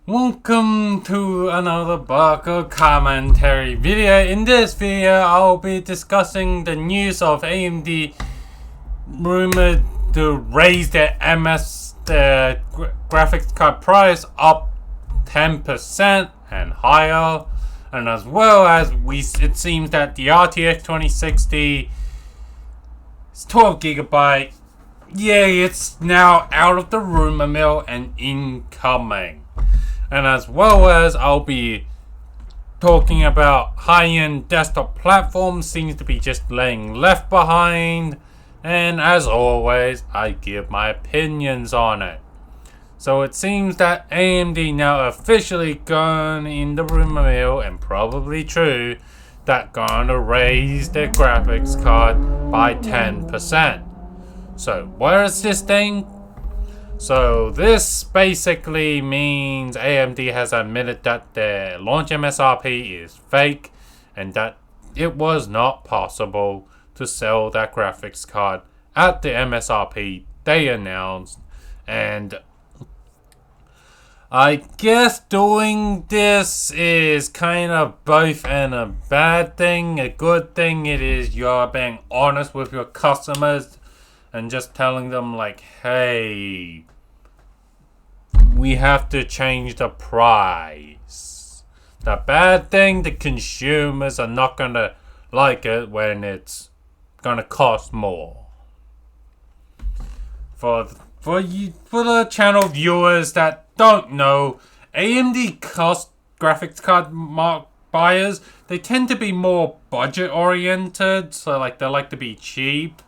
Welcome to another Baka commentary video. In this video, I'll be discussing the news of AMD rumored to raise their graphics card price up 10% and higher, and as well as it seems that the RTX 2060 is 12GB. It's now out of the rumor mill and incoming. And as well as I'll be talking about high-end desktop platforms seems to be just laying left behind. And as always, I give my opinions on it. So it seems that AMD now officially gone in the rumor mill, and probably true, that gonna raise their graphics card by 10%. So where is this thing? So this basically means AMD has admitted that their launch MSRP is fake and that it was not possible to sell that graphics card at the MSRP they announced. And I guess doing this is kind of both a bad thing. A good thing it is you're being honest with your customers and just telling them like, hey, we have to change the price. The bad thing, the consumers are not gonna like it when it's gonna cost more. For the channel viewers that don't know, AMD graphics card buyers, they tend to be more budget oriented. So like they like to be cheap,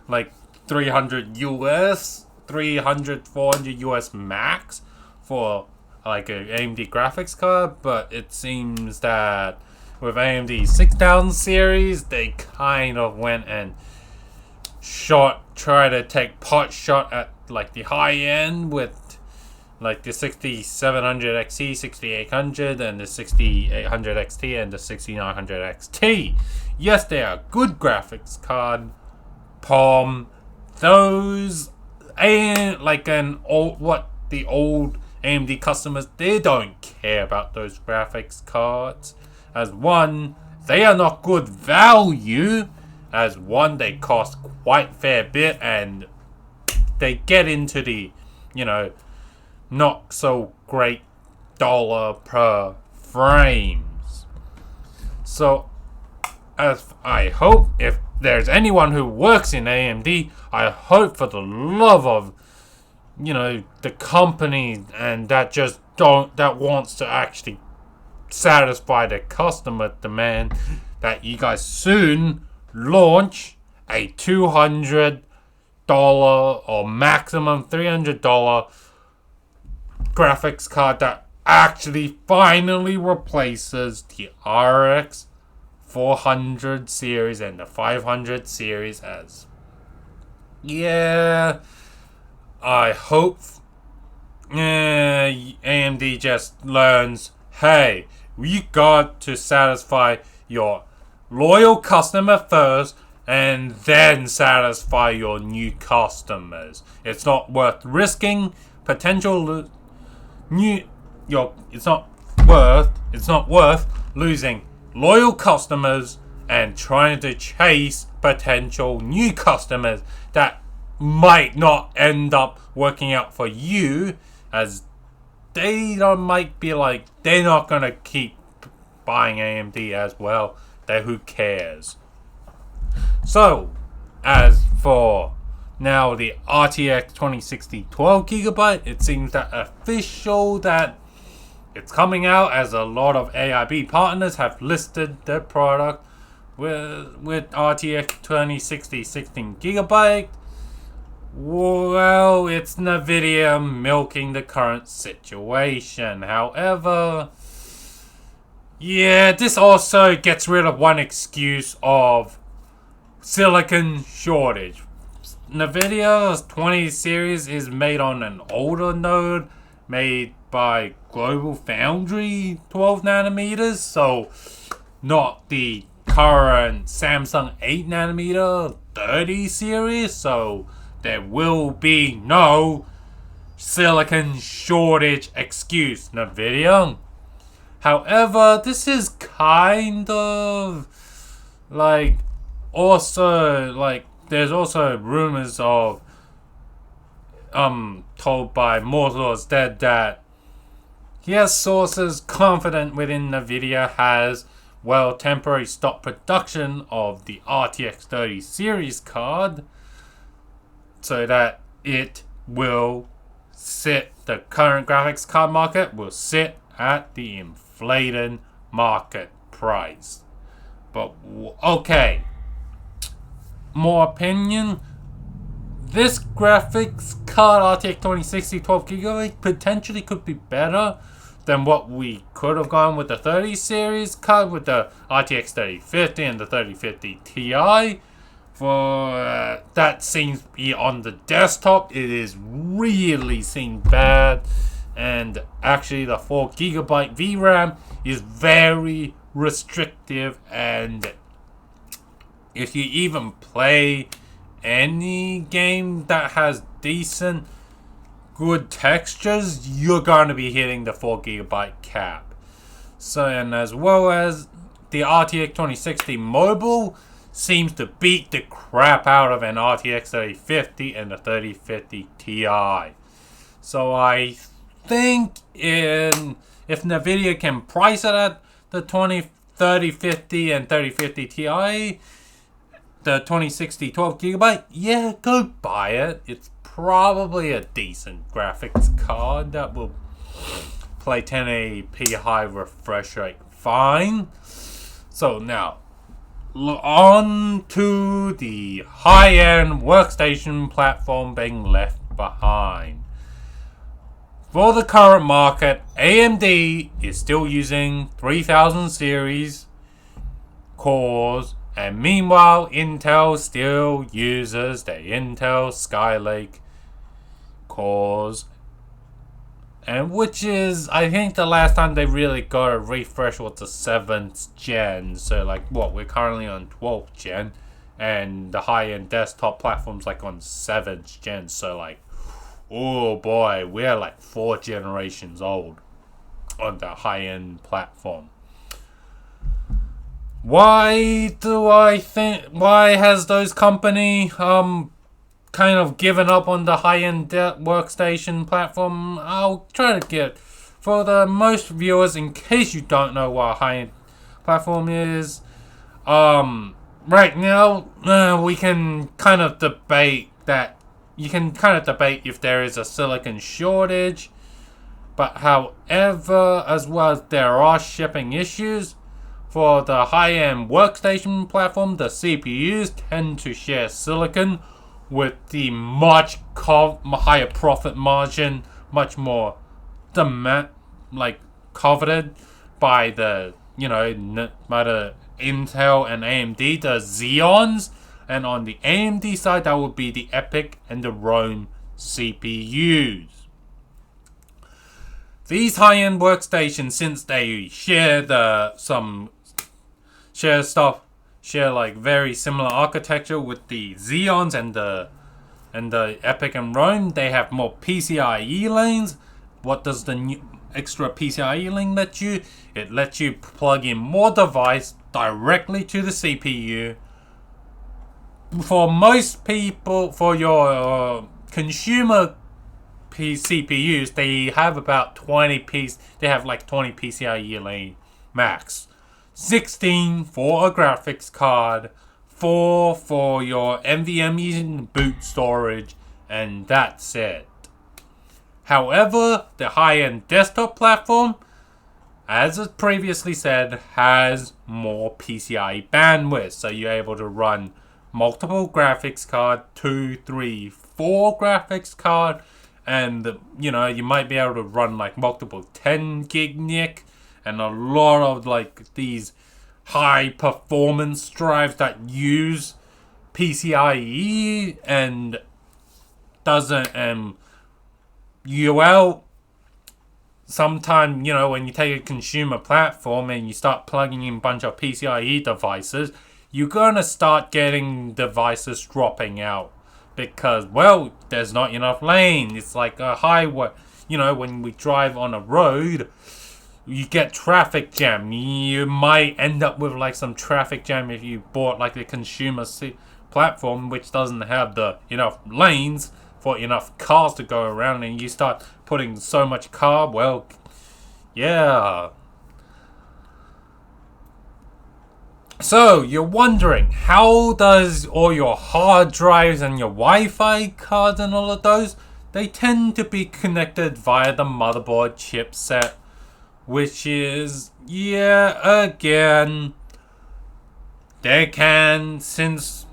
like 300 US, 300, 400 US max for like an AMD graphics card. But it seems that with AMD 6000 series, they kind of went and try to take pot shot at like the high end with like the 6700 XT, 6800 and the 6800 XT and the 6900 XT. Yes, they are good graphics card. Those ain't like the old AMD customers, they don't care about those graphics cards. As one, they are not good value. As one, they cost quite fair bit and they get into the, not so great dollar per frames. So, as I hope, if there's anyone who works in AMD, I hope for the love of, the company and that wants to actually satisfy the customer demand, that you guys soon launch a $200 or maximum $300 graphics card that actually finally replaces the RX 400 series and the 500 series as. I hope AMD just learns, hey, we got to satisfy your loyal customer first and then satisfy your new customers. It's not worth risking potential it's not worth losing loyal customers and trying to chase potential new customers that might not end up working out for you, as they might be like, they're not gonna keep buying AMD as well. Who cares? So, as for now the RTX 2060 12GB, it seems that official that it's coming out, as a lot of AIB partners have listed their product with RTX 2060 16GB. Well, it's NVIDIA milking the current situation. However, this also gets rid of one excuse of silicon shortage. NVIDIA's 20 series is made on an older node made by Global Foundry 12 nanometers, so not the current Samsung 8 nanometer 30 series. So there will be no silicon shortage excuse, NVIDIA. However, this is kind of like also like there's also rumors of told by Mortal's Dead that he has sources confident within NVIDIA has temporary stop production of the RTX 30 series card so that it will the current graphics card market will sit at the inflated market price. But okay, more opinion. This graphics card RTX 2060 12GB potentially could be better than what we could have gone with the 30 series card with the RTX 3050 and the 3050 Ti. For that seems to be on the desktop, it is really seen bad, and actually the 4GB VRAM is very restrictive, and if you even play any game that has decent good textures, you're going to be hitting the 4GB cap. So, and as well as the RTX 2060 mobile seems to beat the crap out of an RTX 3050 and the 3050 Ti. So I think if NVIDIA can price it at the 3050 and 3050 Ti, the 2060 12GB, yeah, go buy it. It's probably a decent graphics card that will play 1080p high refresh rate fine. So now, on to the high-end workstation platform being left behind. For the current market, AMD is still using 3000 series cores, and meanwhile Intel still uses the Intel Skylake cores, and which is, I think the last time they really got a refresh was the 7th gen. So like we're currently on 12th gen, and the high-end desktop platforms like on 7th gen. So like, oh boy, we're like 4 generations old on the high-end platform. Why has those company kind of given up on the high-end workstation platform? I'll try to get, for the most viewers, in case you don't know what a high-end platform is, right now, we can kind of debate that, you can kind of debate if there is a silicon shortage, but however, as well as there are shipping issues, for the high-end workstation platform, the CPUs tend to share silicon with the much higher profit margin, much more coveted by the Intel and AMD, the Xeons, and on the AMD side that would be the EPYC and the Rome CPUs. These high-end workstations, since they share like very similar architecture with the Xeons and the EPYC and Rome, they have more PCIe lanes. What does the new extra PCIe lane let you? It lets you plug in more device directly to the CPU. For most people, for your consumer CPUs, they have about 20 they have like 20 PCIe lane max. 16 for a graphics card, 4 for your NVMe boot storage, and that's it. However, the high-end desktop platform, as I previously said, has more PCIe bandwidth, so you're able to run multiple graphics card, 2, 3, 4 graphics card, and you might be able to run like multiple 10 gig NIC, and a lot of like these high performance drives that use PCIe and doesn't sometimes when you take a consumer platform and you start plugging in a bunch of PCIe devices, you're gonna start getting devices dropping out because, well, there's not enough lane. It's like a highway. You know, when we drive on a road, you get traffic jam. You might end up with like some traffic jam if you bought like the consumer platform, which doesn't have the enough lanes for enough cars to go around, and you start putting so much car. Well, yeah. So, you're wondering, how does all your hard drives and your Wi-Fi cards and all of those, they tend to be connected via the motherboard chipset, which is, again, since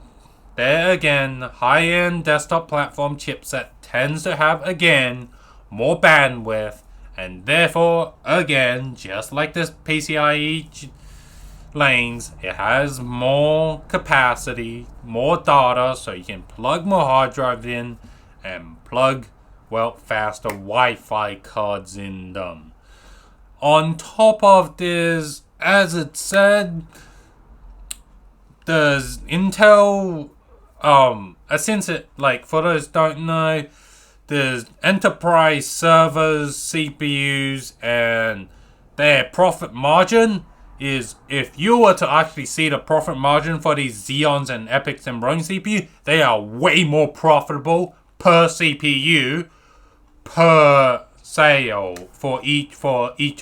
they're again, high-end desktop platform chipset tends to have, again, more bandwidth, and therefore, again, just like this PCIe lanes, it has more capacity, more data, so you can plug more hard drives in and plug, well, faster Wi-Fi cards in them. On top of this, as it said, does Intel, since it, like, for those who don't know, there's enterprise servers, CPUs, and their profit margin is, if you were to actually see the profit margin for these Xeons and Epics and Rome CPU, they are way more profitable per CPU, per sale for each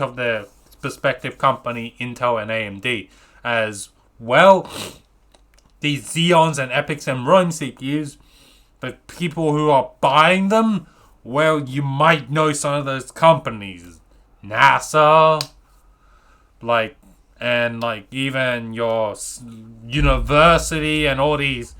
of their respective company, Intel and AMD. As well, these Xeons and Epics and Rome CPUs, the people who are buying them, well, you might know some of those companies. NASA, and even your university and all these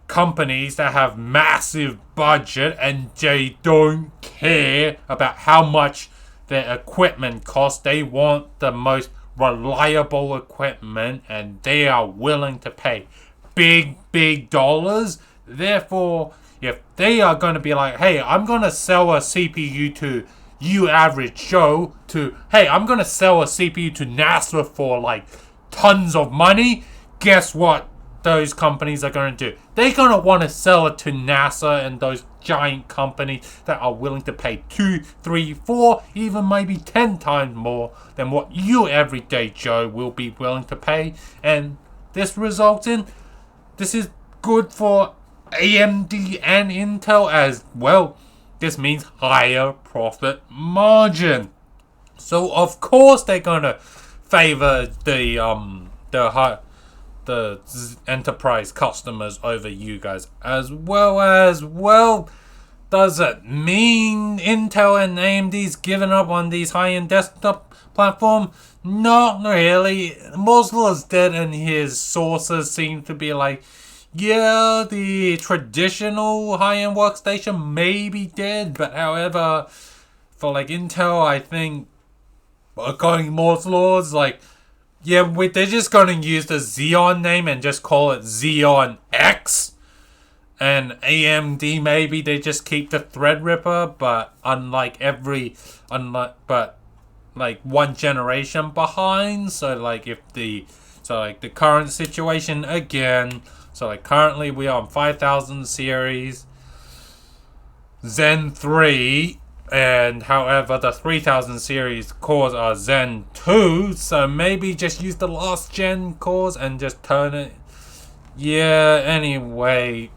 companies that have massive budget and they don't care about how much their equipment costs. They want the most reliable equipment and they are willing to pay big dollars. Therefore, if they are going to be like, hey, I'm going to sell a CPU to you average Joe, to, hey, I'm going to sell a CPU to NASA for like tons of money, guess what those companies are going to do? They're going to want to sell it to NASA and those giant companies that are willing to pay 2, 3, 4, even maybe 10 times more than what you everyday Joe will be willing to pay. And this results in, this is good for AMD and Intel as well. This means higher profit margin. So of course they're gonna favor the enterprise customers over you guys, as well. Does it mean Intel and AMD's giving up on these high-end desktop platform? Not really. Moslow's dead, and his sources seem to be like, yeah, the traditional high-end workstation may be dead, but however, for like Intel, I think, according to Moore's laws, like, yeah, they're just going to use the Xeon name and just call it Xeon X. And AMD, maybe they just keep the Threadripper, but like one generation behind. So like the current situation again. So like currently we are on 5000 series Zen 3, and however the 3000 series cores are Zen 2, so maybe just use the last gen cores and just turn it. Yeah, anyway,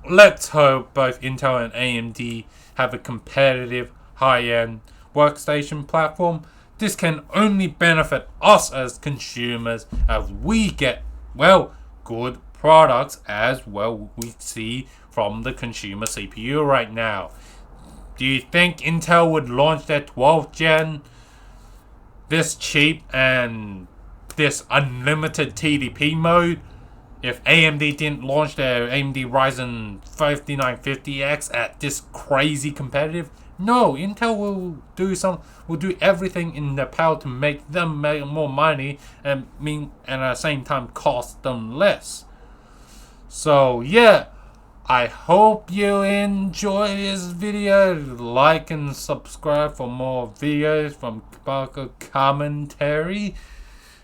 let's hope both Intel and AMD have a competitive high-end workstation platform. This can only benefit us as consumers as we get, well, good products as well we see from the consumer CPU right now. Do you think Intel would launch their 12th gen this cheap and this unlimited TDP mode if AMD didn't launch their AMD Ryzen 5950X at this crazy competitive? No, Intel will do everything in their power to make them make more money and at the same time cost them less. So yeah, I hope you enjoy this video. Like and subscribe for more videos from Baka commentary.